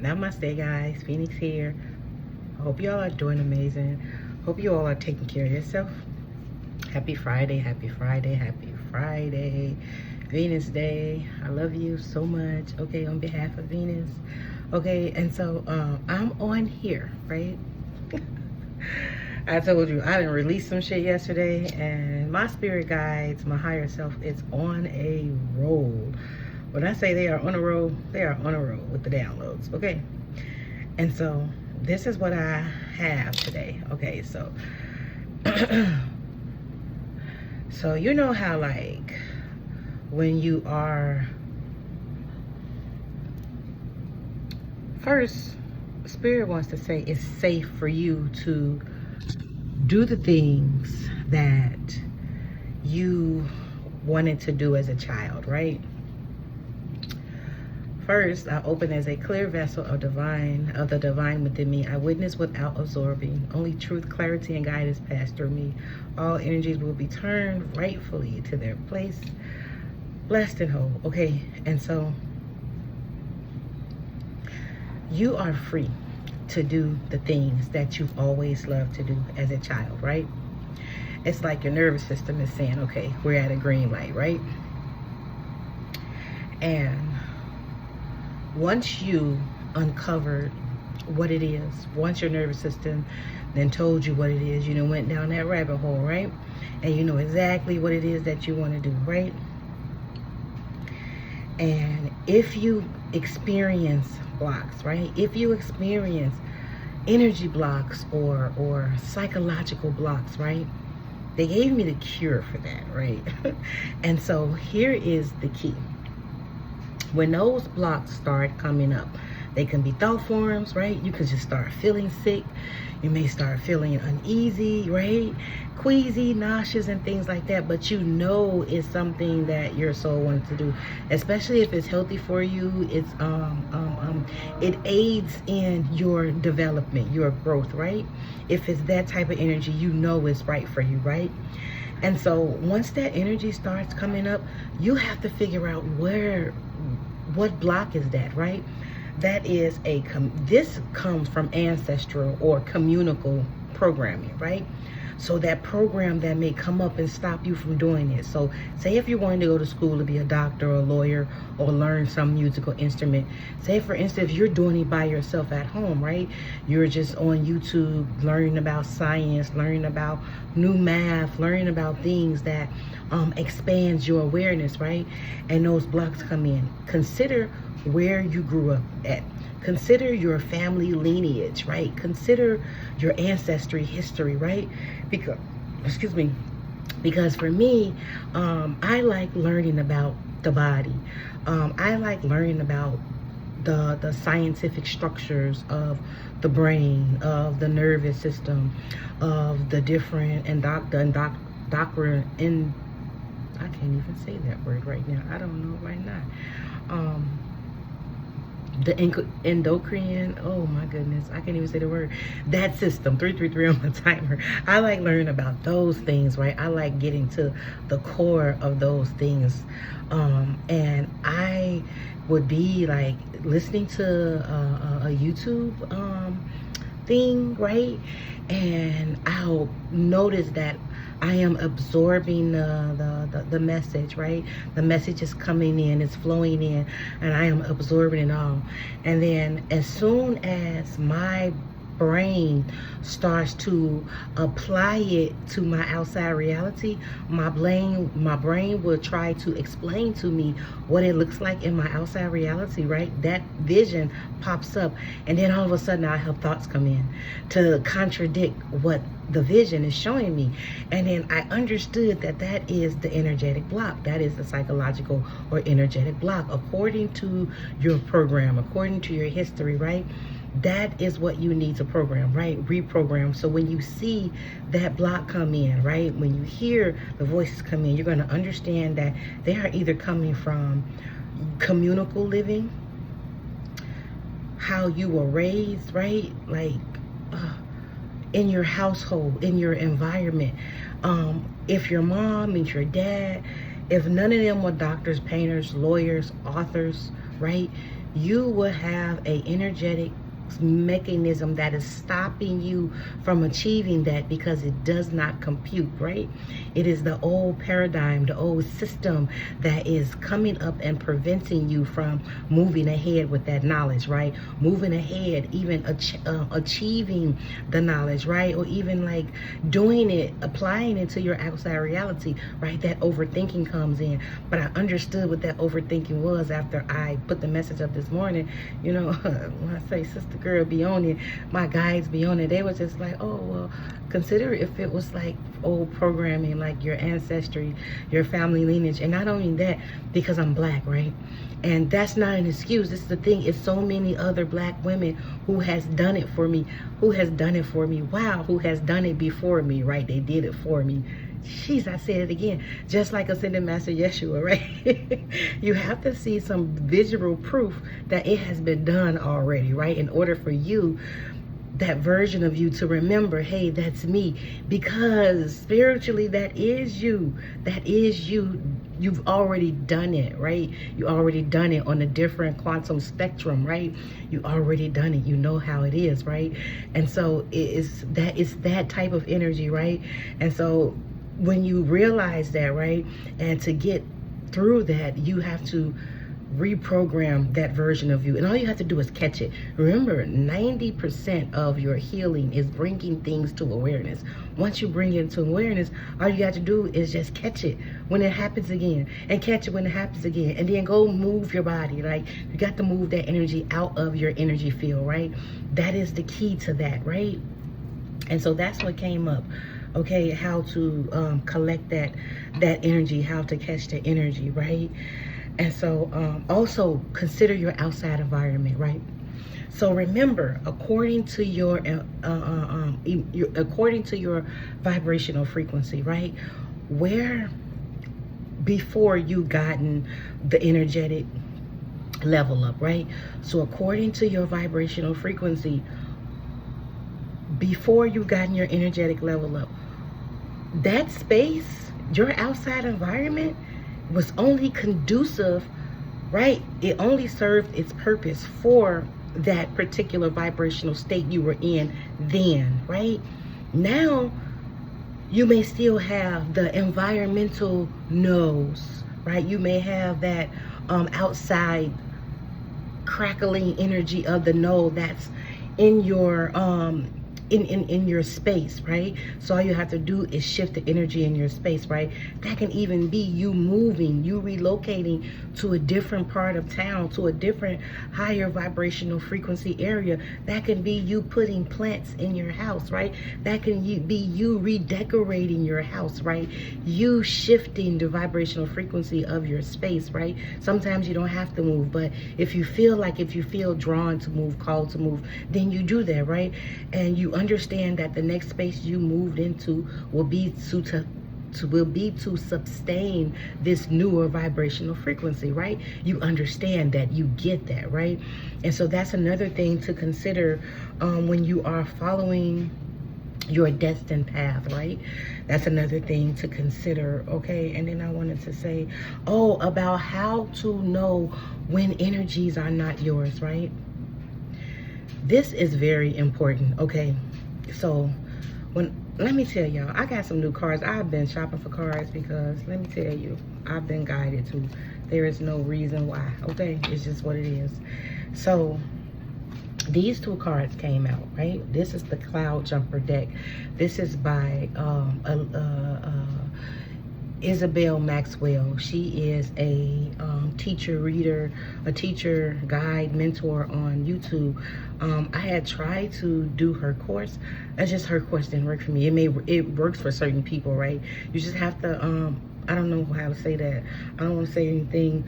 Namaste, guys. Phoenix here. I hope y'all are doing amazing. Hope you all are taking care of yourself. Happy Friday, happy Friday, happy Friday. Venus Day. I love you so much. Okay, on behalf of Venus. Okay, and so I'm on here, right? I told you I didn't release some shit yesterday, and my spirit guides, my higher self, is on a roll. When I say they are on a roll, they are on a roll with the downloads, okay? And so this is what I have today, okay? So, so you know how, like, when you are, first, Spirit wants to say it's safe for you to do the things that you wanted to do as a child, right? First, I open as a clear vessel of the divine within me. I witness without absorbing. Only truth, clarity, and guidance pass through me. All energies will be turned rightfully to their place, blessed and whole. Okay, and so you are free to do the things that you've always loved to do as a child, right? It's like your nervous system is saying, okay, we're at a green light, right? And once you uncovered what it is, once your nervous system then told you what it is, you know, went down that rabbit hole, right? And you know exactly what it is that you want to do, right? And if you experience blocks, right? If you experience energy blocks or psychological blocks, right? They gave me the cure for that, right? And so here is the key. When those blocks start coming up, they can be thought forms, right? You can just start feeling sick. You may start feeling uneasy, right? Queasy, nauseous, and things like that. But you know it's something that your soul wants to do, especially if it's healthy for you. It's it aids in your development, your growth, right? If it's that type of energy, you know it's right for you, right? And so once that energy starts coming up, you have to figure out what block is that, right? That is this comes from ancestral or communal programming, right? So that program that may come up and stop you from doing it. So say if you're going to go to school to be a doctor or a lawyer or learn some musical instrument. Say for instance, if you're doing it by yourself at home, right? You're just on YouTube learning about science, learning about new math, learning about things that expands your awareness, right? And those blocks come in. Consider where you grew up at. Consider your family lineage, right? Consider your ancestry history, right? Because, excuse me, because for me, I like learning about the body. I like learning about the scientific structures of the brain, of the nervous system, of the different I can't even say that word right now. I don't know right now. The endocrine, oh my goodness, I can't even say the word. That system, 333 on the timer. I like learning about those things, right? I like getting to the core of those things. And I would be like listening to a YouTube thing, right? And I'll notice that I am absorbing the message, right? The message is coming in, it's flowing in, and I am absorbing it all. And then as soon as my brain starts to apply it to my outside reality, my brain will try to explain to me what it looks like in my outside reality, right? That vision pops up, and then all of a sudden I have thoughts come in to contradict what the vision is showing me. And then I understood that that is the energetic block. That is the psychological or energetic block according to your program, according to your history, right? That is what you need to program, right? Reprogram. So when you see that block come in, right? When you hear the voices come in, you're going to understand that they are either coming from communal living, how you were raised, right? Like in your household, in your environment. If your mom and your dad, if none of them were doctors, painters, lawyers, authors, right? You will have a energetic mechanism that is stopping you from achieving that because it does not compute, right? It is the old paradigm, the old system that is coming up and preventing you from moving ahead with that knowledge, right? Moving ahead, even achieving the knowledge, right? Or even like doing it, applying it to your outside reality, right? That overthinking comes in. But I understood what that overthinking was after I put the message up this morning. You know, when I say sister girl be on it, my guides be on it, they were just like, oh, well, consider if it was like old programming, like your ancestry, your family lineage. And not only that, because I'm black, right? And that's not an excuse. This is the thing. It's so many other black women who has done it for me, who has done it for me. Wow, who has done it before me, right? They did it for me. Jeez, I said it again. Just like Ascended Master Yeshua, right? You have to see some visual proof that it has been done already, right? In order for you, that version of you, to remember, hey, that's me. Because spiritually, that is you. That is you. You've already done it, right? You already done it on a different quantum spectrum, right? You already done it. You know how it is, right? And so it's that type of energy, right? And so when you realize that, right, and to get through that, you have to reprogram that version of you. And all you have to do is catch it. Remember, 90% of your healing is bringing things to awareness. Once you bring it to awareness, all you got to do is just catch it when it happens again, and catch it when it happens again, and then go move your body. Like, you got to move that energy out of your energy field, right? That is the key to that, right? And so that's what came up. Okay, how to collect that energy, how to catch the energy, right? And so also consider your outside environment, right? So remember, according to your vibrational frequency, right? Where before you gotten the energetic level up, right? So according to your vibrational frequency, before you gotten your energetic level up, that space, your outside environment, was only conducive, right? It only served its purpose for that particular vibrational state you were in then, right? Now, you may still have the environmental noise, right? You may have that outside crackling energy of the node that's in your in your space, right? So all you have to do is shift the energy in your space, right? That can even be you moving, you relocating to a different part of town, to a different higher vibrational frequency area. That can be you putting plants in your house, right? That can be you redecorating your house, right? You shifting the vibrational frequency of your space, right? Sometimes you don't have to move, but if you feel drawn to move, called to move, then you do that, right? And you understand that the next space you moved into will be to sustain this newer vibrational frequency, right? You understand that, you get that, right? And so that's another thing to consider when you are following your destined path, right? That's another thing to consider, okay? And then I wanted to say, about how to know when energies are not yours, right? This is very important, okay? So let me tell y'all, I got some new cards. I've been shopping for cards because, let me tell you, I've been guided to. There is no reason why, okay? It's just what it is. So these two cards came out, right? This is the Cloud Jumper deck. This is by Isabel Maxwell. She is a teacher, reader, a teacher, guide, mentor on YouTube. I had tried to do her course. It's just her course didn't work for me. It works for certain people, right? You just have to, I don't know how to say that. I don't want to say anything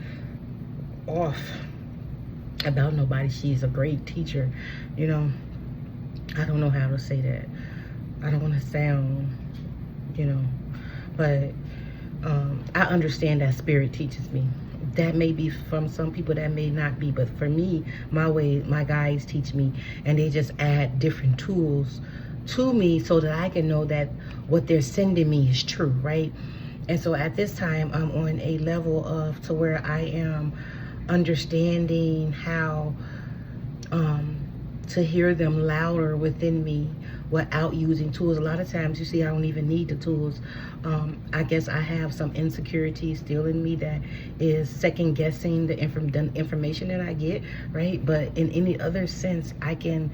off about nobody. She's a great teacher, you know. I don't know how to say that. I don't want to sound, you know, but I understand that spirit teaches me. That may be from some people, that may not be, but for me, my guides teach me, and they just add different tools to me so that I can know that what they're sending me is true, right? And so at this time, I'm on a level of to where I am understanding how to hear them louder within me without using tools. A lot of times you see I don't even need the tools. I guess I have some insecurity still in me that is second guessing the information that I get, right? But in any other sense, I can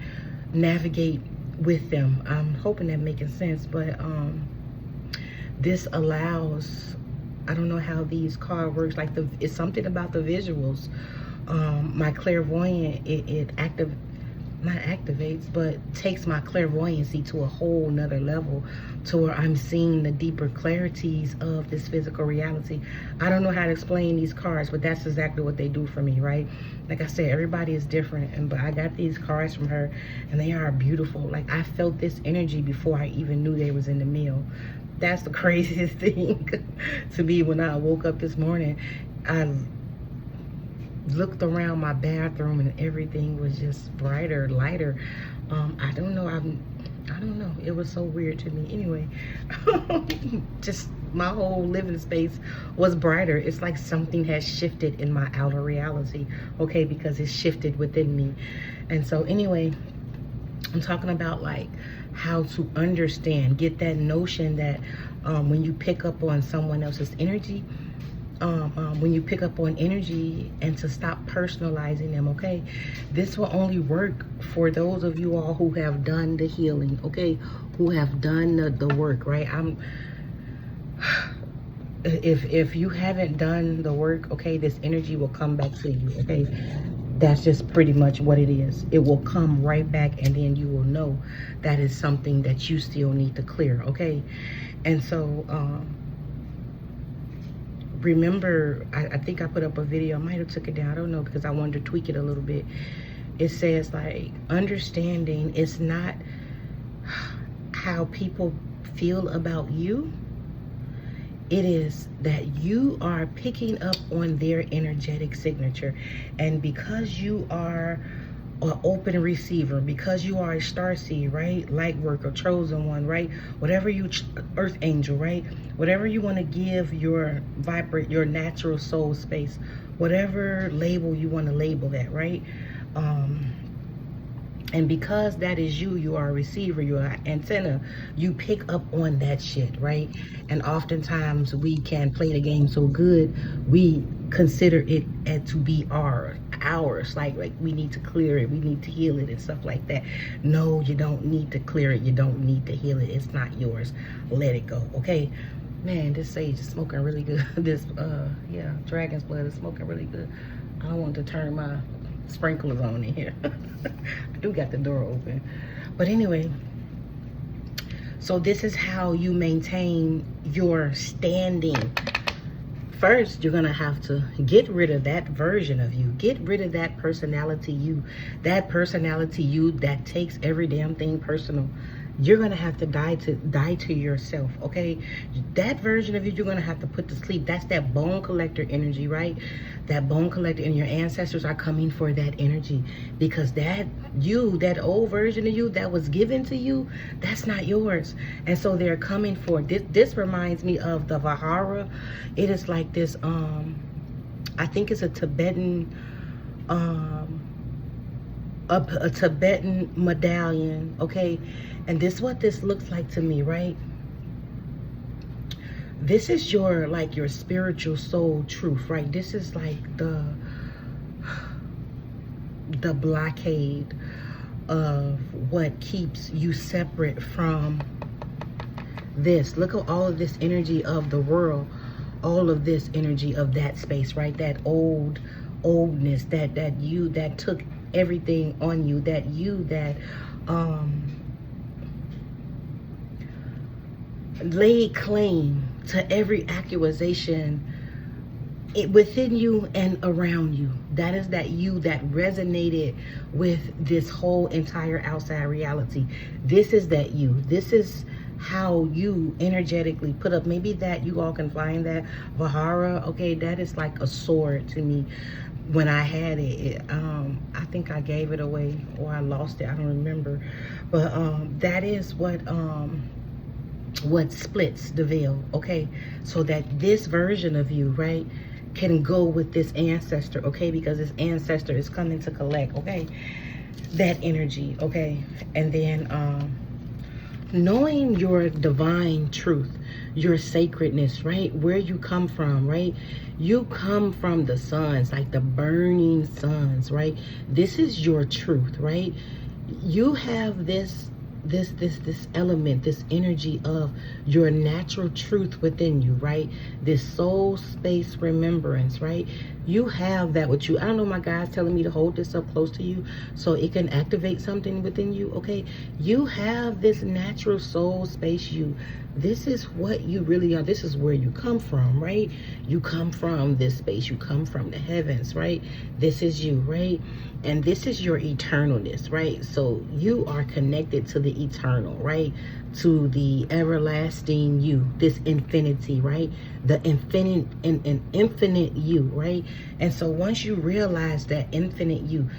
navigate with them. I'm hoping that making sense, but this allows, I don't know how these cards works, like it's something about the visuals. My clairvoyant, it not activates, but takes my clairvoyancy to a whole nother level, to where I'm seeing the deeper clarities of this physical reality. I don't know how to explain these cards, but that's exactly what they do for me, right? Like I said, everybody is different, but I got these cards from her, and they are beautiful. Like, I felt this energy before I even knew they was in the mail. That's the craziest thing to me. When I woke up this morning, I looked around my bathroom and everything was just brighter, lighter. I don't know. I don't know. It was so weird to me. Anyway, just my whole living space was brighter. It's like something has shifted in my outer reality, okay, because it shifted within me. And so anyway, I'm talking about like how to understand, get that notion that when you pick up on someone else's energy, when you pick up on energy, and to stop personalizing them, okay? This will only work for those of you all who have done the healing, okay? Who have done the work, right? If you haven't done the work, okay, this energy will come back to you, okay? That's just pretty much what it is. It will come right back, and then you will know that is something that you still need to clear, okay? And so, remember, I think I put up a video. I might have took it down. I don't know, because I wanted to tweak it a little bit. It says, like, understanding it's not how people feel about you. It is that you are picking up on their energetic signature. And because you are an open receiver, because you are a starseed, right? Light worker, chosen one, right? Whatever you, earth angel, right? Whatever you want to give your your natural soul space, whatever label you want to label that, right? And because that is you, you are a receiver, you are an antenna, you pick up on that shit, right? And oftentimes we can play the game so good, we consider it to be ours, like we need to clear it, we need to heal it and stuff like that. No, you don't need to clear it, you don't need to heal it, it's not yours. Let it go, okay? Man, this sage is smoking really good. This yeah, dragon's blood is smoking really good. I don't want to turn my sprinklers on in here. I do got the door open, but anyway, so this is how you maintain your standing. First, you're gonna have to get rid of that version of you, get rid of that personality you that takes every damn thing personal. You're gonna have to die to yourself, okay? That version of you, you're gonna have to put to sleep. That's that bone collector energy, right? That bone collector, and your ancestors are coming for that energy, because that old version of you that was given to you, that's not yours. And so they're coming for this. This reminds me of the Vahara. It is like this, I think it's a Tibetan, a Tibetan medallion, okay? And this is what this looks like to me, right? This is your, like, your spiritual soul truth, right? This is like the blockade of what keeps you separate from this. Look at all of this energy of the world, all of this energy of that space, right? That oldness, that you that took everything on you, that laid claim to every accusation within you and around you. That is that you that resonated with this whole entire outside reality. This is that you. This is how you energetically put up. Maybe that you all can find that Vahara, okay? That is like a sword to me. When I had it, I think I gave it away or I lost it, I don't remember, but that is what splits the veil, okay? So that this version of you, right, can go with this ancestor, okay? Because this ancestor is coming to collect, okay? That energy, okay? And then knowing your divine truth, your sacredness, right? Where you come from, right? You come from the suns, like the burning suns, right? This is your truth, right? You have this element, this energy of your natural truth within you, right? This soul space remembrance, right? You have that with you. I don't know, my guys telling me to hold this up close to you so it can activate something within you, okay? You have this natural soul space. This is what you really are. This is where you come from, right? You come from this space. You come from the heavens, right? This is you, right? And this is your eternalness, right? So you are connected to the eternal, right? To the everlasting you, this infinity, right? The infinite and infinite you, right? And so once you realize that infinite you,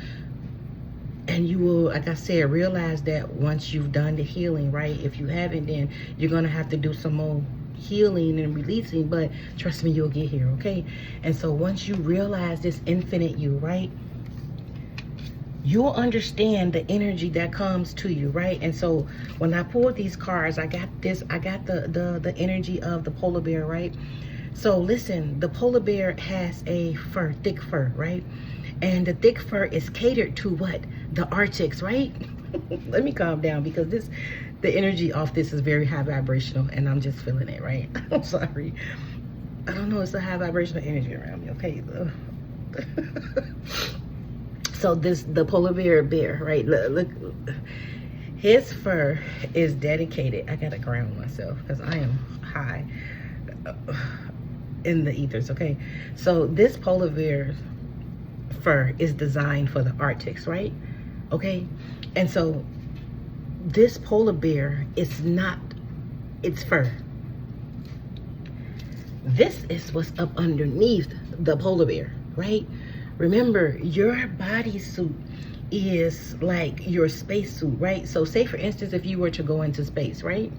and you will, like I said, realize that once you've done the healing, right? If you haven't, then you're going to have to do some more healing and releasing, but trust me, you'll get here, okay? And so once you realize this infinite you, right? You'll understand the energy that comes to you, right? And so when I pulled these cards, I got the energy of the polar bear, right? So listen, the polar bear has a fur, thick fur, right? And the thick fur is catered to what? The Arctics, right? Let me calm down, because the energy off this is very high vibrational, and I'm just feeling it, right? I'm sorry. I don't know, it's a high vibrational energy around me, okay? So the polar bear, right? Look, his fur is dedicated. I gotta ground myself because I am high in the ethers, okay? So this polar bear fur is designed for the Arctics, right? Okay? And so this polar bear is not its fur. This is what's up underneath the polar bear, right? Remember, your bodysuit is like your spacesuit, right? So say, for instance, if you were to go into space, right?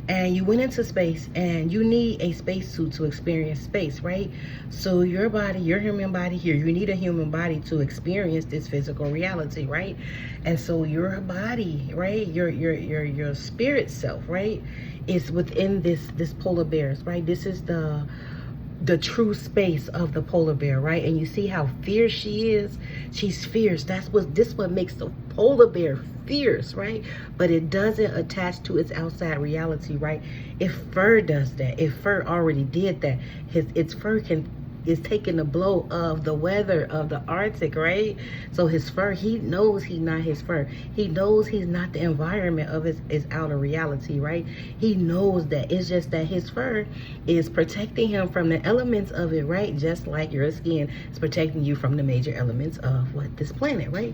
And you went into space and you need a spacesuit to experience space, right? So your body, your human body here, you need a human body to experience this physical reality, right? And so your body, right? Your spirit self, right? Is within this polar bears, right? This is the true space of the polar bear, right? And you see how fierce she is. She's fierce. This what makes the polar bear fierce, right? But it doesn't attach to its outside reality, right? If fur does that, if fur already did that, its fur is taking the blow of the weather of the Arctic, right? So his fur, he knows he's not his fur. He knows he's not the environment of his outer reality, right? He knows that. It's just that his fur is protecting him from the elements of it, right? Just like your skin is protecting you from the major elements of this planet, right?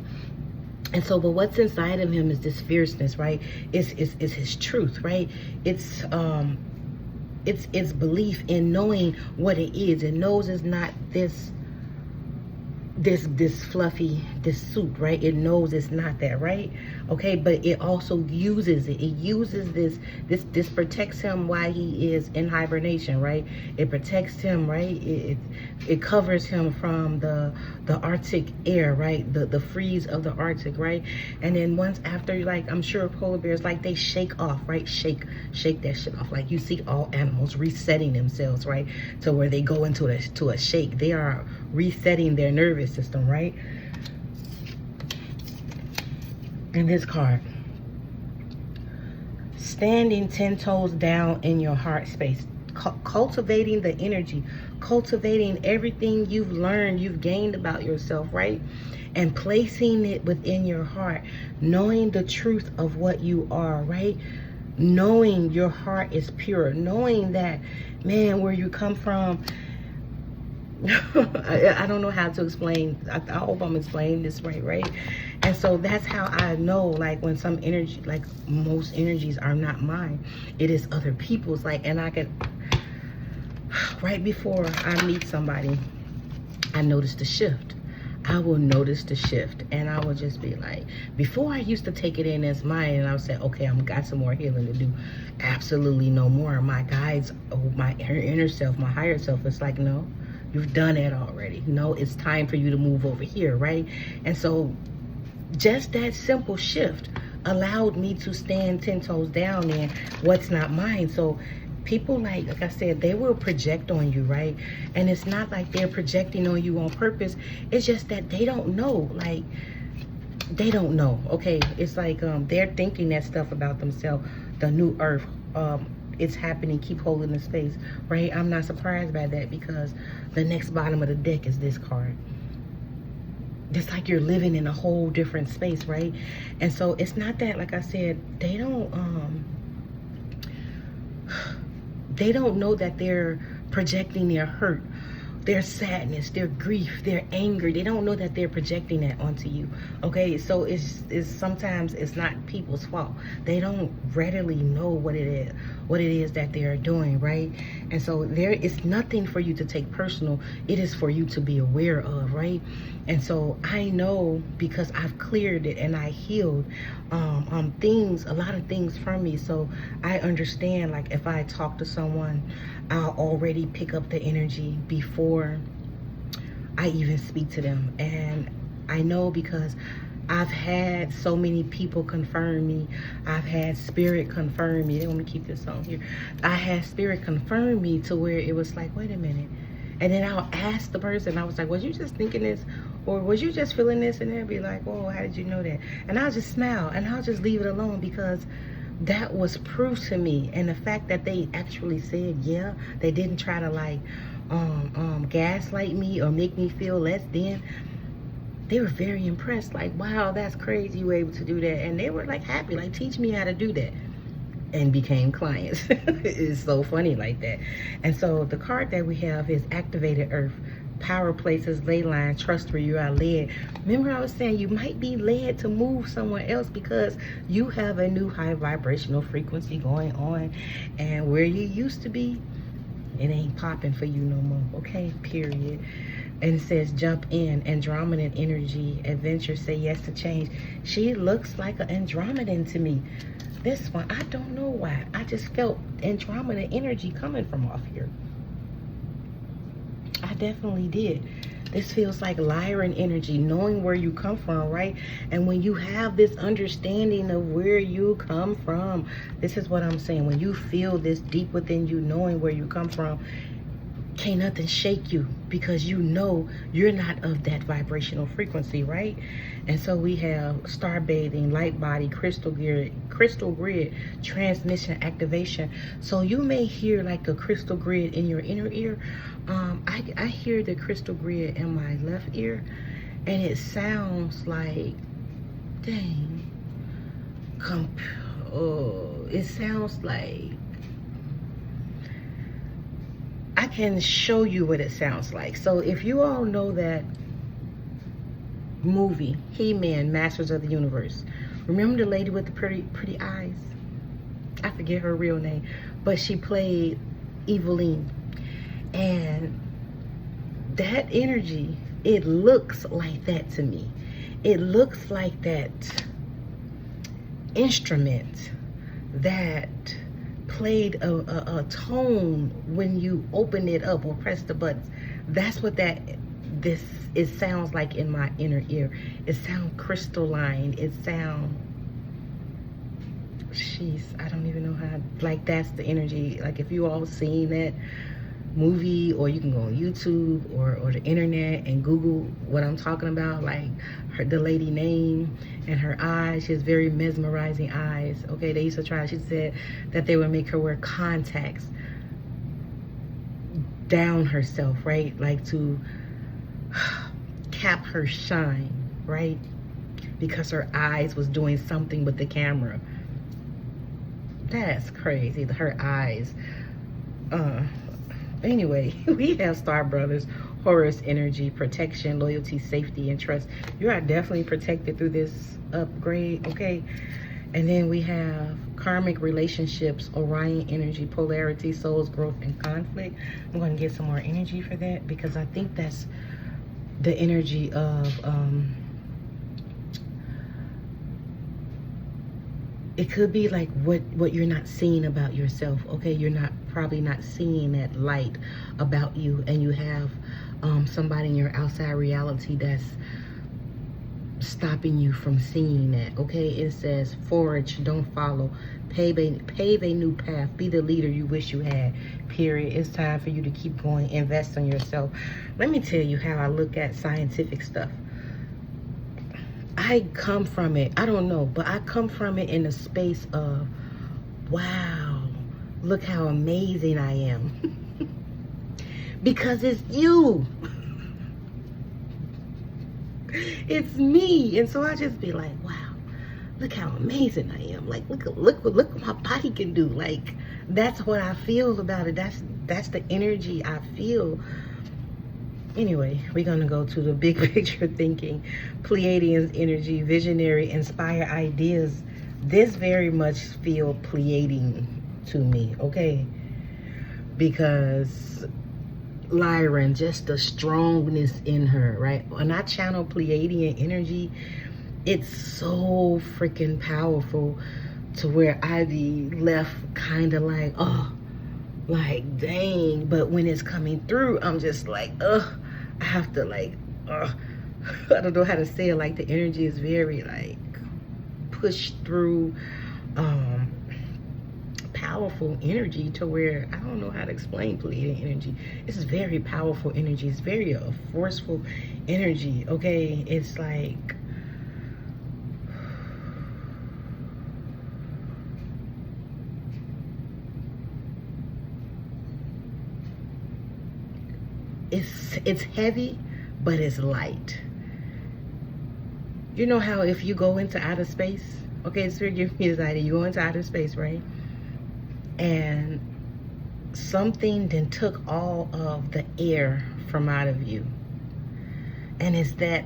And so, but what's inside of him is this fierceness, right? It's his truth, right? It's belief in knowing what it is. It knows it's not this fluffy, this suit, right? It knows it's not that, right? Okay, but it also uses it. It uses this protects him while he is in hibernation, right? It protects him, right? It covers him from the Arctic air, right? The freeze of the Arctic, right? And then once after, like, I'm sure polar bears, like, they shake off, right? Shake that shit off. Like, you see all animals resetting themselves, right? To where they go into a shake. They are resetting their nervous system, right? In this card, standing 10 toes down in your heart space, cultivating the energy, cultivating everything you've learned, you've gained about yourself, right? And placing it within your heart, knowing the truth of what you are, right? Knowing your heart is pure, knowing that, man, where you come from. I don't know how to explain. I hope I'm explaining this right? And so that's how I know, like, when some energy, like most energies are not mine, it is other people's. Like, and I could, right before I meet somebody, I notice the shift. I will notice the shift, and I will just be like, before I used to take it in as mine, and I would say, okay, I've got some more healing to do. Absolutely no more. My guides, my inner self, my higher self, it's like, no, You've done it already. You know, it's time for you to move over here, right? And so just that simple shift allowed me to stand 10 toes down in what's not mine. So people, like I said, they will project on you, right? And it's not like they're projecting on you on purpose. It's just that they don't know. Like, they don't know. Okay, it's like they're thinking that stuff about themselves. The new earth, it's happening. Keep holding the space, right? I'm not surprised by that, because the next bottom of the deck is this card. It's like you're living in a whole different space, right? And so it's not that, like I said, they don't know that they're projecting their hurt, their sadness, their grief, their anger. They don't know that they're projecting that onto you. Okay, so it's sometimes it's not people's fault. They don't readily know what it is that they are doing, right? And so there is nothing for you to take personal. It is for you to be aware of, right? And so I know, because I've cleared it and I healed a lot of things from me. So I understand, like, if I talk to someone, I'll already pick up the energy before I even speak to them. And I know, because I've had so many people confirm me. I've had spirit confirm me. They want me to keep this on here. I had spirit confirm me to where it was like, wait a minute. And then I'll ask the person, I was like, was you just thinking this? Or was you just feeling this? And they'll be like, oh, how did you know that? And I'll just smile and I'll just leave it alone, because that was proof to me. And the fact that they actually said, yeah, they didn't try to like gaslight me or make me feel less than. They were very impressed. Like, wow, that's crazy you were able to do that. And they were like happy, like, teach me how to do that. And became clients. It's so funny like that. And so the card that we have is Activated Earth. Power places, ley line, trust where you are led. Remember, I was saying you might be led to move somewhere else because you have a new high vibrational frequency going on, and where you used to be, it ain't popping for you no more. Okay, period. And it says jump in, Andromedan energy, adventure, say yes to change. She looks like an Andromedan to me. This one, I don't know why. I just felt Andromeda energy coming from off here. I definitely did. This feels like Lyran energy, knowing where you come from, right? And when you have this understanding of where you come from, this is what I'm saying. When you feel this deep within you, knowing where you come from, can't nothing shake you, because you know you're not of that vibrational frequency, right? And so we have star bathing, light body, crystal grid, transmission activation. So you may hear like a crystal grid in your inner ear. I hear the crystal grid in my left ear, and it sounds like, dang, it sounds like, I can show you what it sounds like. So if you all know that movie, He-Man, Masters of the Universe, remember the lady with the pretty eyes? I forget her real name, but she played Eveline. And that energy, it looks like that to me. It looks like that instrument that played a tone when you open it up or press the buttons. That's what it sounds like in my inner ear. It sounds crystalline. It sounds, I don't even know how, like, that's the energy. Like, if you all seen that movie, or you can go on YouTube or the internet and Google what I'm talking about, like the lady name and her eyes. She has very mesmerizing eyes. Okay, they used to try, she said that they would make her wear contacts down herself, right? Like to cap her shine, right? Because her eyes was doing something with the camera. That's crazy, her eyes. Anyway, we have Star Brothers, Horus energy, protection, loyalty, safety, and trust. You are definitely protected through this upgrade, okay? And then we have karmic relationships, Orion energy, polarity, souls, growth, and conflict. I'm going to get some more energy for that, because I think that's the energy of It could be like what you're not seeing about yourself. Okay, you're probably not seeing that light about you, and you have somebody in your outside reality that's stopping you from seeing that. Okay, it says forage, don't follow, pave a new path, be the leader you wish you had, period. It's time for you to keep going, invest in yourself. Let me tell you how I look at scientific stuff. I come from it, I don't know, but I come from it in a space of, wow, look how amazing I am. Because it's you. It's me. And so I just be like, wow, look how amazing I am. Like, look what my body can do. Like, that's what I feel about it. That's the energy I feel. Anyway, we're gonna go to the big picture thinking. Pleiadians energy, visionary, inspire ideas. This very much feel Pleiadian to me, okay? Because Lyran, just the strongness in her, right? When I channel Pleiadian energy, it's so freaking powerful to where I be left kind of like, oh, like, dang. But when it's coming through, I'm just like, ugh, I have to like, ugh. I don't know how to say it. Like, the energy is very like pushed through, powerful energy to where I don't know how to explain Pleiadian energy. It's very powerful energy. It's very forceful energy. Okay, it's like, it's heavy, but it's light. You know how if you go into outer space, okay, so give me this idea. You go into outer space, right? And something then took all of the air from out of you, and it's that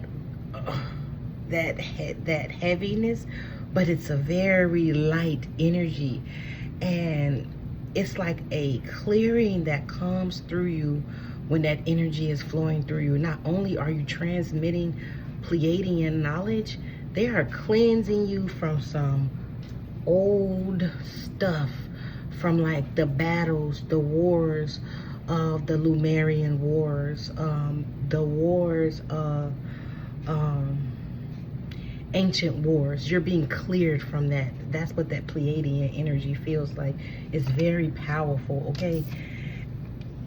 heaviness, but it's a very light energy, and it's like a clearing that comes through you when that energy is flowing through you. Not only are you transmitting Pleiadian knowledge, they are cleansing you from some old stuff, from like the battles, the wars of the Lumerian wars, the wars of ancient wars. You're being cleared from that. That's what that Pleiadian energy feels like. It's very powerful, okay?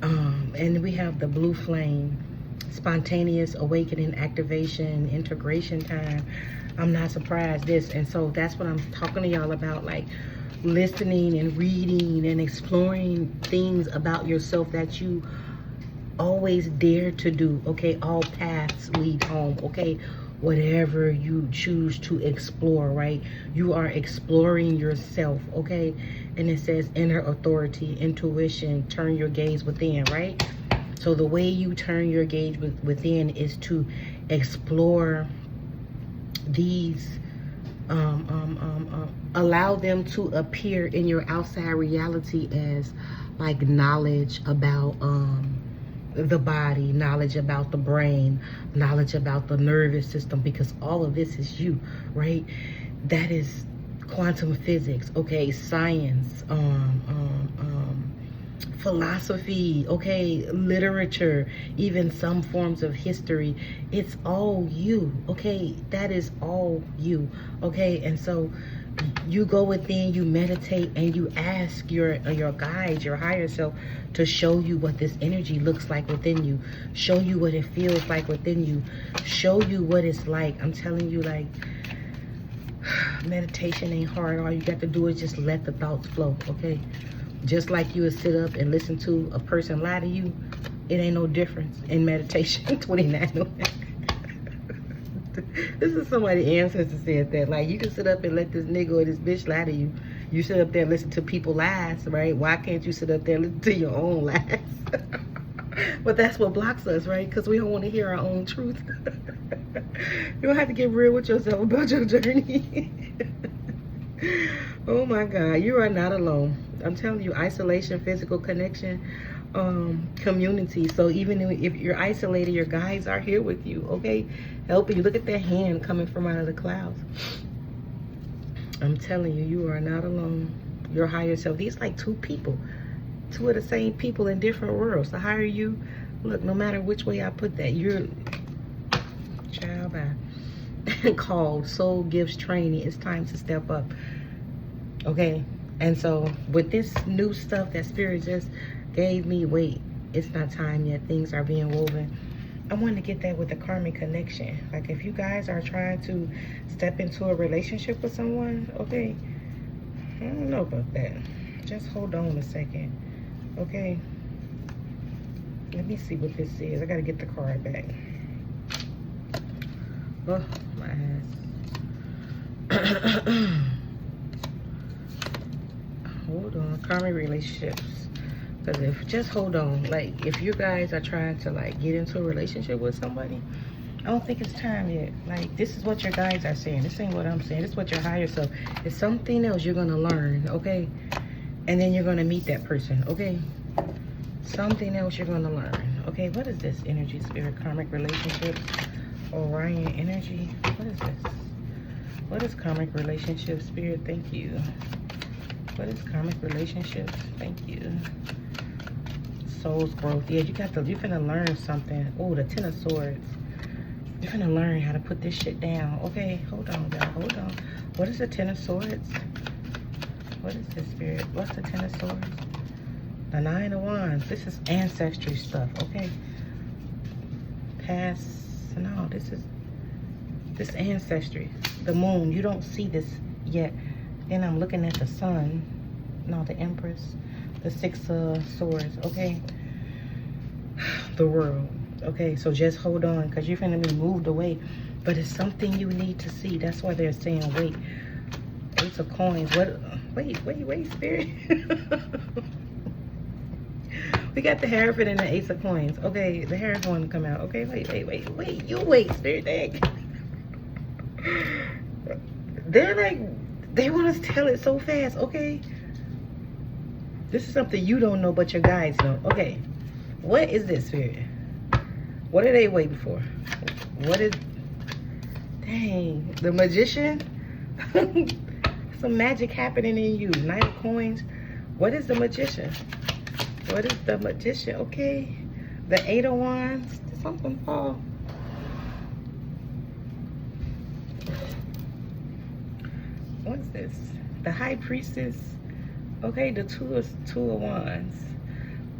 And we have the blue flame, spontaneous awakening, activation, integration time. I'm not surprised this. And so that's what I'm talking to y'all about, like listening and reading and exploring things about yourself that you always dare to do, okay? All paths lead home, okay? Whatever you choose to explore, right? You are exploring yourself, okay? And it says inner authority, intuition, turn your gaze within, right? So the way you turn your gaze within is to explore these, allow them to appear in your outside reality as like knowledge about the body, knowledge about the brain, knowledge about the nervous system, because all of this is you, right? That is quantum physics, okay? Science, philosophy, okay? Literature, even some forms of history. It's all you, okay? That is all you, okay? And so you go within, you meditate, and you ask your guides, your higher self, to show you what this energy looks like within you, show you what it feels like within you, show you what it's like. I'm telling you, like, meditation ain't hard. All you got to do is just let the thoughts flow, okay? Just like you would sit up and listen to a person lie to you, it ain't no difference in meditation. 29. This is somebody's ancestor said that. Like, you can sit up and let this nigga or this bitch lie to you. You sit up there and listen to people lies, right? Why can't you sit up there and listen to your own lies? But that's what blocks us, right? Because we don't want to hear our own truth. You don't have to get real with yourself about your journey. Oh my God, you are not alone. I'm telling you, isolation, physical connection, community. So even if you're isolated, your guides are here with you, okay? Helping you. Look at their hand coming from out of the clouds. I'm telling you, you are not alone. Your higher self. These like two people. Two of the same people in different worlds. The higher you, look, no matter which way I put that, you're child by called Soul Gifts Training. It's time to step up. Okay? And so with this new stuff that Spirit just gave me, wait, it's not time yet. Things are being woven. I want to get that with the karmic connection. Like if you guys are trying to step into a relationship with someone, okay, I don't know about that. Just hold on a second, okay? Let me see what this is. I got to get the card back. Oh, my ass. Hold on, karmic relationships. Because if, just hold on, like if you guys are trying to like get into a relationship with somebody, I don't think it's time yet. Like this is what your guides are saying. This ain't what I'm saying. This is what your higher self. It's something else you're gonna learn, okay? And then you're gonna meet that person, okay? Something else you're gonna learn, okay? What is this? Energy, spirit, karmic relationships, Orion energy. What is this? What is karmic relationship, spirit? Thank you. What is karmic relationships? Thank you. Soul's growth. Yeah, you're finna learn something. Oh, the Ten of Swords. You're finna learn how to put this shit down. Okay, hold on, y'all. Hold on. What is the Ten of Swords? What is this, spirit? What's the Ten of Swords? The Nine of Wands. This is ancestry stuff, okay? Past. No, this ancestry. The moon. You don't see this yet. Then I'm looking at the sun. No, the Empress. The Six of Swords, okay? The world. Okay, so just hold on, because you're finna be moved away. But it's something you need to see. That's why they're saying, wait. Ace of Coins. What? Wait, spirit. We got the Hierophant and the Ace of Coins. Okay, the Hierophant want to come out. Okay, wait. You wait, spirit. They're like, they want us to tell it so fast, okay? This is something you don't know, but your guides know. Okay, what is this, spirit? What are they waiting for? What is... Dang, the Magician? Some magic happening in you. Knight of Coins. What is the Magician? What is the Magician? Okay, the Eight of Wands. Did something fall? What's this? The High Priestess. Okay, the Two of Wands.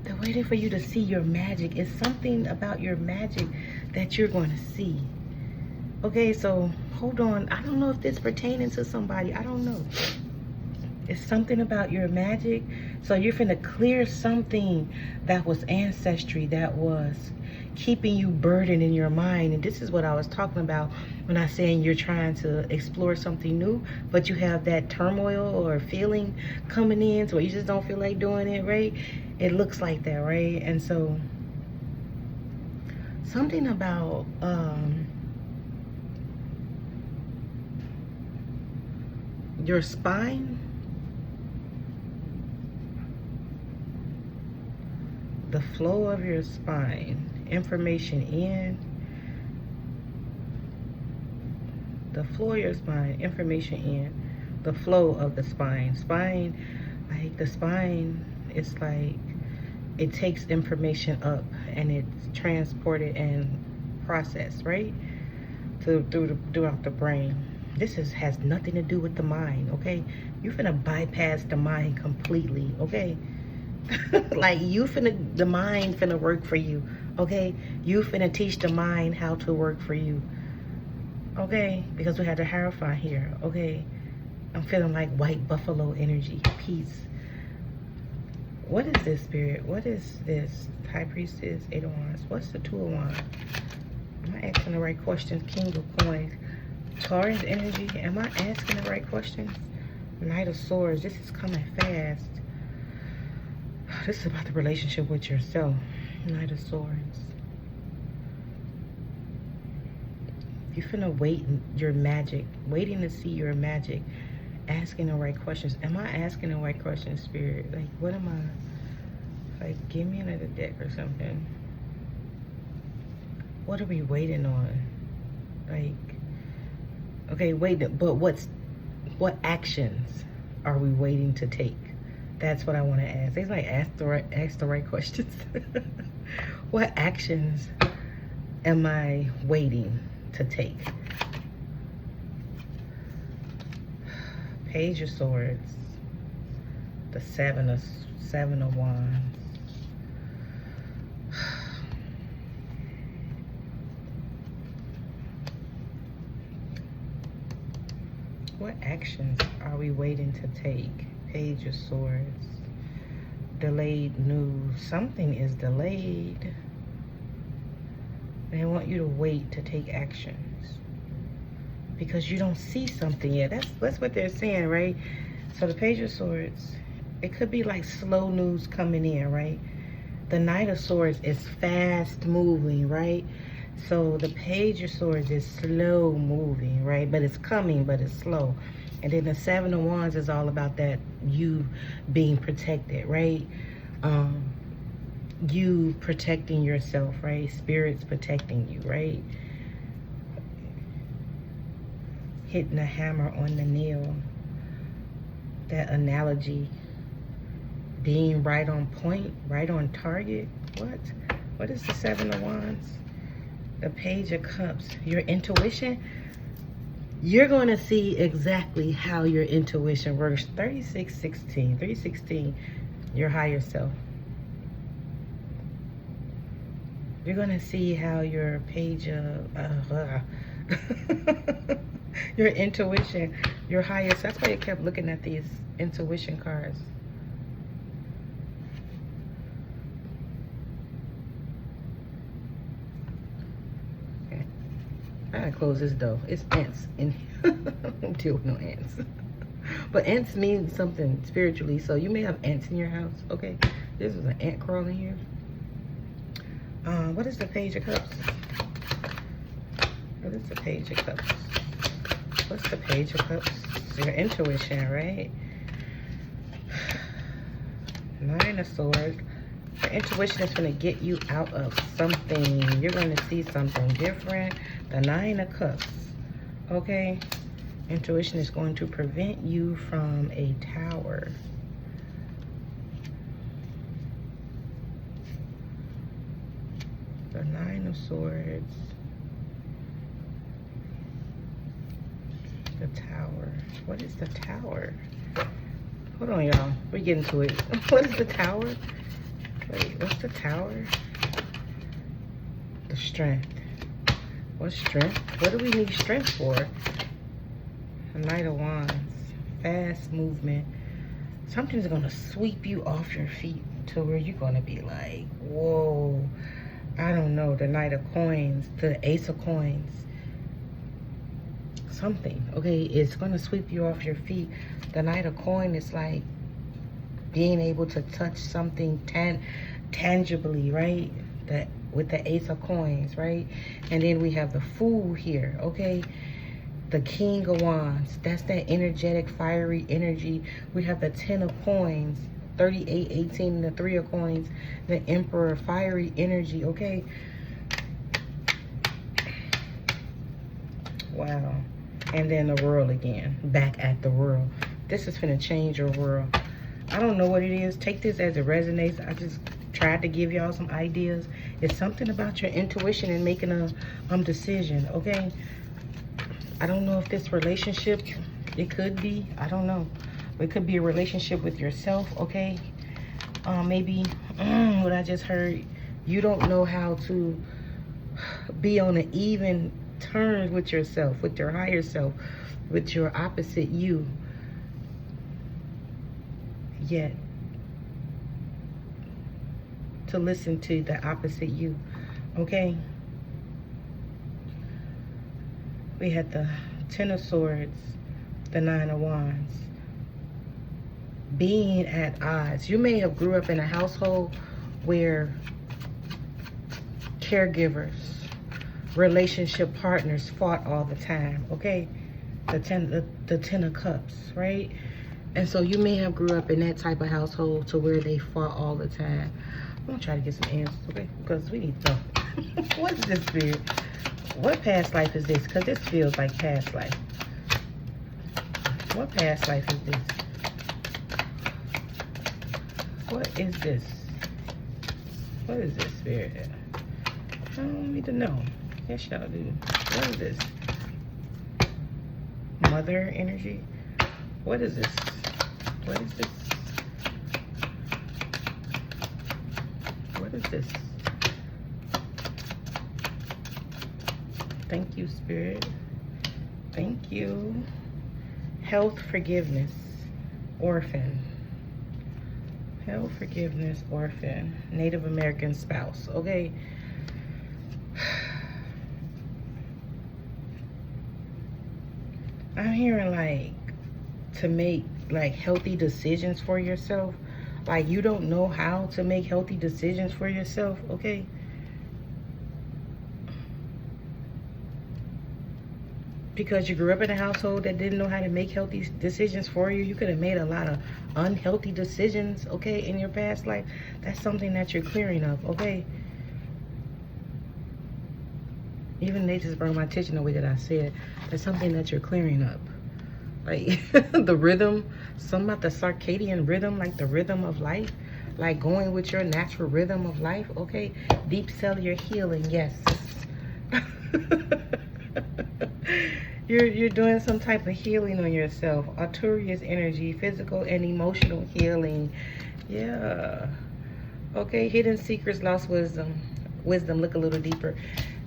They're waiting for you to see your magic. It's something about your magic that you're going to see. Okay, so hold on. I don't know if this is pertaining to somebody. I don't know. It's something about your magic. So you're finna clear something that was ancestry, that was keeping you burdened in your mind. And this is what I was talking about when I saying you're trying to explore something new, but you have that turmoil or feeling coming in so you just don't feel like doing it, right? It looks like that, right? And so something about your spine, the flow of your spine, information in, the flow of your spine, information in, the flow of the spine. Spine, like the spine, it's like it takes information up and it's transported and processed, right? Throughout the brain. This has nothing to do with the mind, okay? You're finna bypass the mind completely, okay? Like the mind finna work for you, okay? You finna teach the mind how to work for you, okay? Because we had the Hierophant here, okay? I'm feeling like white buffalo energy, peace. What is this, spirit? What is this? High Priestess, Eight of Wands. What's the Two of Wands? Am I asking the right questions? King of Coins. Taurus energy. Am I asking the right questions? Knight of Swords. This is coming fast. This is about the relationship with yourself. Knight of Swords. You're finna wait your magic. Waiting to see your magic. Asking the right questions. Am I asking the right questions, spirit? Like, what am I? Like, give me another deck or something. What are we waiting on? Like, okay, wait, but what's What actions are we waiting to take? That's what I want to ask. It's like ask the right questions. What actions am I waiting to take? Page of Swords, the Seven of Wands. What actions are we waiting to take? Page of Swords. Delayed news. Something is delayed. They want you to wait to take actions because you don't see something yet. That's what they're saying, right? So the Page of Swords, it could be like slow news coming in, right? The Knight of Swords is fast moving, right? So the Page of Swords is slow moving, right? But it's coming, but it's slow. And then the Seven of Wands is all about that, you being protected, right? You protecting yourself, right? Spirit's protecting you, right? Hitting the hammer on the nail. That analogy. Being right on point, right on target. What is the Seven of Wands? The Page of Cups. Your intuition. You're going to see exactly how your intuition works. 3616. 316. Your higher self. You're going to see how your page of... your intuition, your higher self. That's why you kept looking at these intuition cards. I gotta close this door. It's ants in here. I don't deal with no ants. But ants mean something spiritually, so you may have ants in your house, okay? This is an ant crawling here. What is the Page of Cups? What is the Page of Cups? What's the Page of Cups? Your intuition, right? Nine of Swords. Your intuition is going to get you out of something. You're going to see something different. The Nine of Cups. Okay? Intuition is going to prevent you from a tower. The Nine of Swords. The Tower. What is the Tower? Hold on, y'all. We're getting to it. What is the Tower? Wait, what's the Tower? The Strength. What's strength? What do we need strength for? The Knight of Wands. Fast movement. Something's going to sweep you off your feet to where you're going to be like, whoa. I don't know. The Knight of Coins. The Ace of Coins. Something. Okay, it's going to sweep you off your feet. The Knight of Coin is like being able to touch something tangibly, right? That with the Ace of Coins, right? And then we have the Fool here, okay? The King of Wands. That's that energetic, fiery energy. We have the 10 of Coins, 38, 18, and the 3 of Coins. The Emperor, fiery energy, okay? Wow. And then the World again. Back at the World. This is finna change your world. I don't know what it is. Take this as it resonates. I just tried to give y'all some ideas. It's something about your intuition and making a decision, okay? I don't know if this relationship, it could be, I don't know. It could be a relationship with yourself, okay? Maybe what I just heard, you don't know how to be on an even terms with yourself, with your higher self, with your opposite you. Yet to listen to the opposite you, okay? We had the 10 of Swords, the 9 of Wands. Being at odds. You may have grew up in a household where caregivers, relationship partners fought all the time, okay? The 10 of Cups, right? And so you may have grew up in that type of household to where they fought all the time. I'm gonna try to get some answers, okay? Because we need to know. What is this spirit? What past life is this? Because this feels like past life. What past life is this? What is this? What is this, Spirit? I don't need to know. Yes, y'all do. What is this? Mother energy? What is this? What is this? What is this? Thank you, Spirit. Thank you. Health, forgiveness, orphan. Health, forgiveness, orphan. Native American spouse. Okay. I'm hearing like to make like healthy decisions for yourself. Like you don't know how to make healthy decisions for yourself, okay? Because you grew up in a household that didn't know how to make healthy decisions for you. You could have made a lot of unhealthy decisions, okay, in your past life. That's something that you're clearing up, okay? Even they just brought my attention the way that I said. That's something that you're clearing up. Like the rhythm, something about the circadian rhythm, like the rhythm of life, like going with your natural rhythm of life, okay? Deep cellular healing, yes. You're doing some type of healing on yourself. Arturius energy, physical and emotional healing. Yeah. Okay, hidden secrets, lost wisdom. Wisdom, look a little deeper.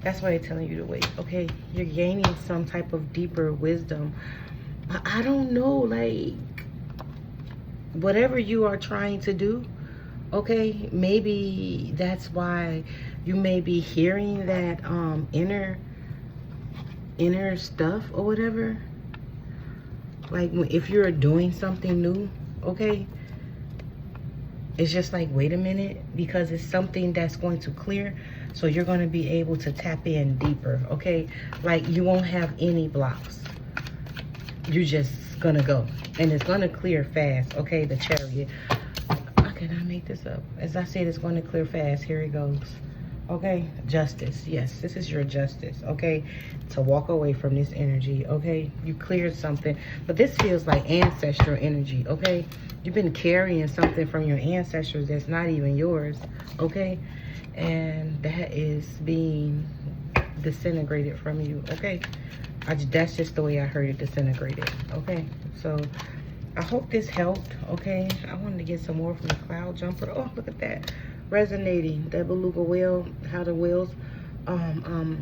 That's why they're telling you to wait. Okay, you're gaining some type of deeper wisdom. I don't know, like, whatever you are trying to do, okay, maybe that's why you may be hearing that inner stuff or whatever. Like, if you're doing something new, okay, it's just like, wait a minute, because it's something that's going to clear. So you're going to be able to tap in deeper, okay? Like, you won't have any blocks. You're just going to go. And it's going to clear fast, okay? The Chariot. I cannot make this up. As I said, it's going to clear fast. Here it goes. Okay? Justice. Yes, this is your justice, okay? To walk away from this energy, okay? You cleared something. But this feels like ancestral energy, okay? You've been carrying something from your ancestors that's not even yours, okay? And that is being disintegrated from you, okay? That's just the way I heard it, disintegrated, okay? So I hope this helped, okay? I wanted to get some more from the cloud jumper. Oh, look at that. Resonating, that beluga whale, how the whales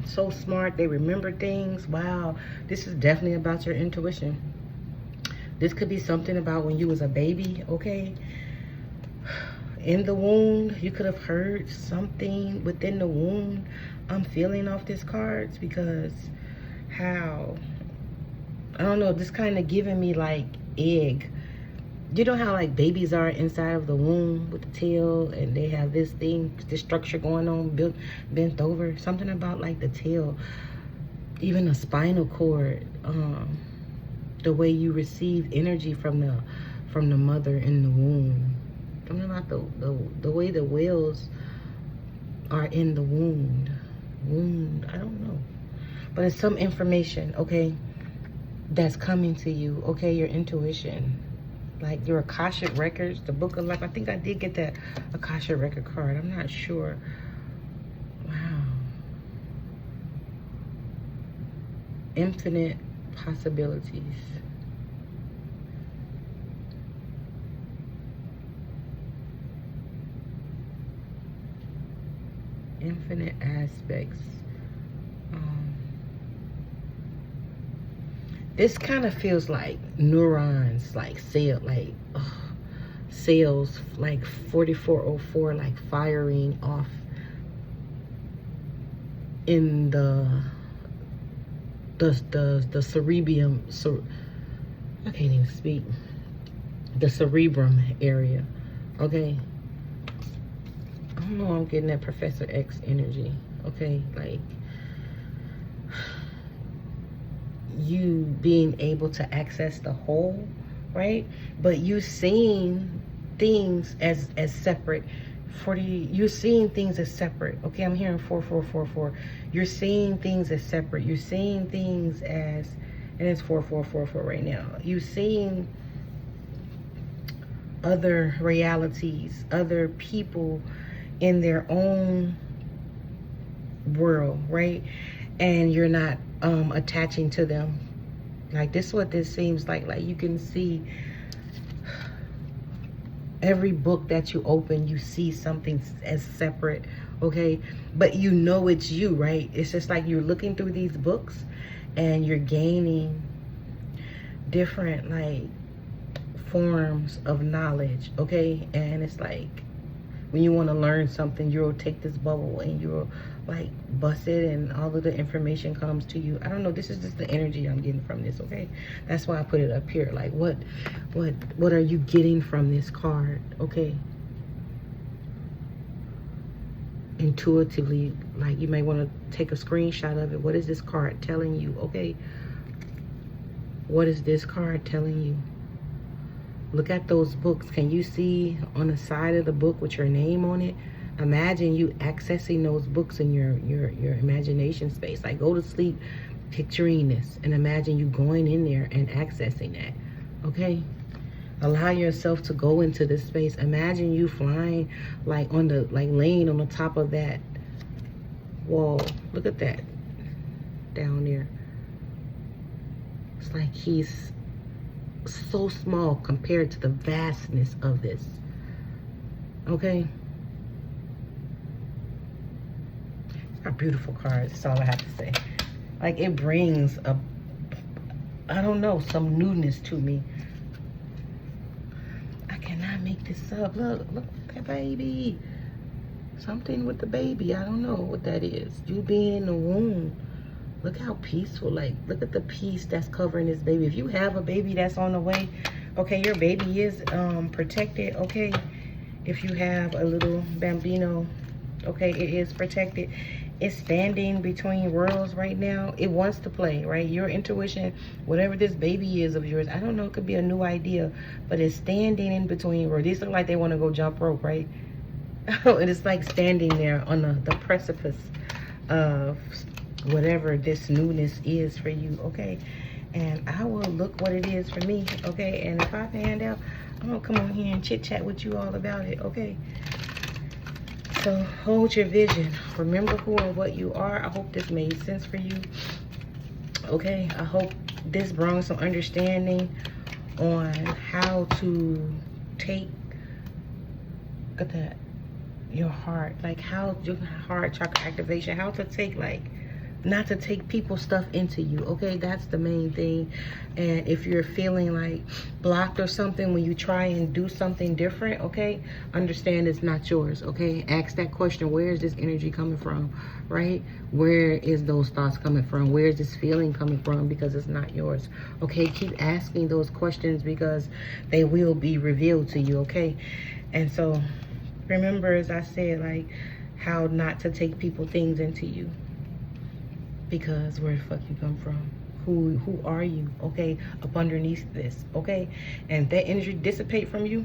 so smart, they remember things. Wow, this is definitely about your intuition. This could be something about when you was a baby, okay? In the womb, you could have heard something within the womb. I'm feeling off these cards because how, I don't know, this kind of giving me like egg. You know how like babies are inside of the womb with the tail and they have this thing, this structure going on, bent over. Something about like the tail, even the spinal cord, the way you receive energy from the mother in the womb. Something about the way the whales are in the wound. I don't know. But it's some information, okay, that's coming to you, okay, your intuition. Like your Akashic records, the book of life. I think I did get that Akashic record card. I'm not sure. Wow. Infinite possibilities. Infinite aspects. This kind of feels like neurons, like cells, like 4404, like firing off in the cerebrum. I can't even speak. The cerebrum area. Okay. I don't know. I'm getting that Professor X energy. Okay, like you being able to access the whole, right? But you seeing things as separate. You're seeing things as separate. Okay, I'm hearing 4444. You're seeing things as separate. You're seeing things as and it's 4444 right now. You seeing other realities, other people in their own world, right? And you're not attaching to them. Like, this is what this seems like. Like, you can see every book that you open, you see something as separate, okay? But you know it's you, right? It's just like you're looking through these books and you're gaining different, like, forms of knowledge, okay? And it's like, when you want to learn something, you'll take this bubble and you'll, like, bust it, and all of the information comes to you. I don't know, this is just the energy I'm getting from this, okay? That's why I put it up here. Like, what are you getting from this card, okay? Intuitively, like, you may want to take a screenshot of it. What is this card telling you, okay? What is this card telling you? Look at those books. Can you see on the side of the book with your name on it? Imagine you accessing those books in your imagination space. Like, go to sleep picturing this and imagine you going in there and accessing that, okay? Allow yourself to go into this space. Imagine you flying, like, on the, like, laying on the top of that wall. Look at that down there. It's like he's so small compared to the vastness of this, okay? Are beautiful cards. That's all I have to say. Like, it brings a, I don't know, some newness to me. I cannot make this up. Look at that baby. Something with the baby. I don't know what that is. You being in the womb. Look how peaceful. Like, look at the peace that's covering this baby. If you have a baby that's on the way, okay, your baby is protected, okay? If you have a little bambino, okay, it is protected. It's standing between worlds right now. It wants to play, right? Your intuition, whatever this baby is of yours, I don't know, it could be a new idea, but it's standing in between worlds. These look like they want to go jump rope, right? And it's like standing there on the precipice of whatever this newness is for you, okay? And I will look what it is for me, okay? And if I find out, I'm gonna come on here and chit chat with you all about it, okay? So hold your vision. Remember who and what you are. I hope this made sense for you, okay? I hope this brought some understanding on how to take, look at that, your heart, like how your heart chakra activation, how to take, like, not to take people's stuff into you, okay? That's the main thing. And if you're feeling like blocked or something when you try and do something different, okay, understand it's not yours, okay? Ask that question, where is this energy coming from, right? Where is those thoughts coming from? Where is this feeling coming from? Because it's not yours, okay? Keep asking those questions because they will be revealed to you, okay? And so remember, as I said, like, how not to take people, things into you. Because where the fuck you come from? Who are you, okay, up underneath this, okay? And if that energy dissipate from you,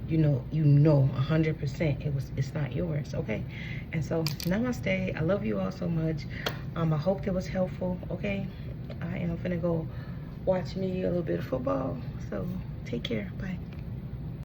you know 100% it's not yours, okay? And so namaste. I love you all so much. I hope it was helpful, okay? I am finna go watch me a little bit of football, so take care. Bye.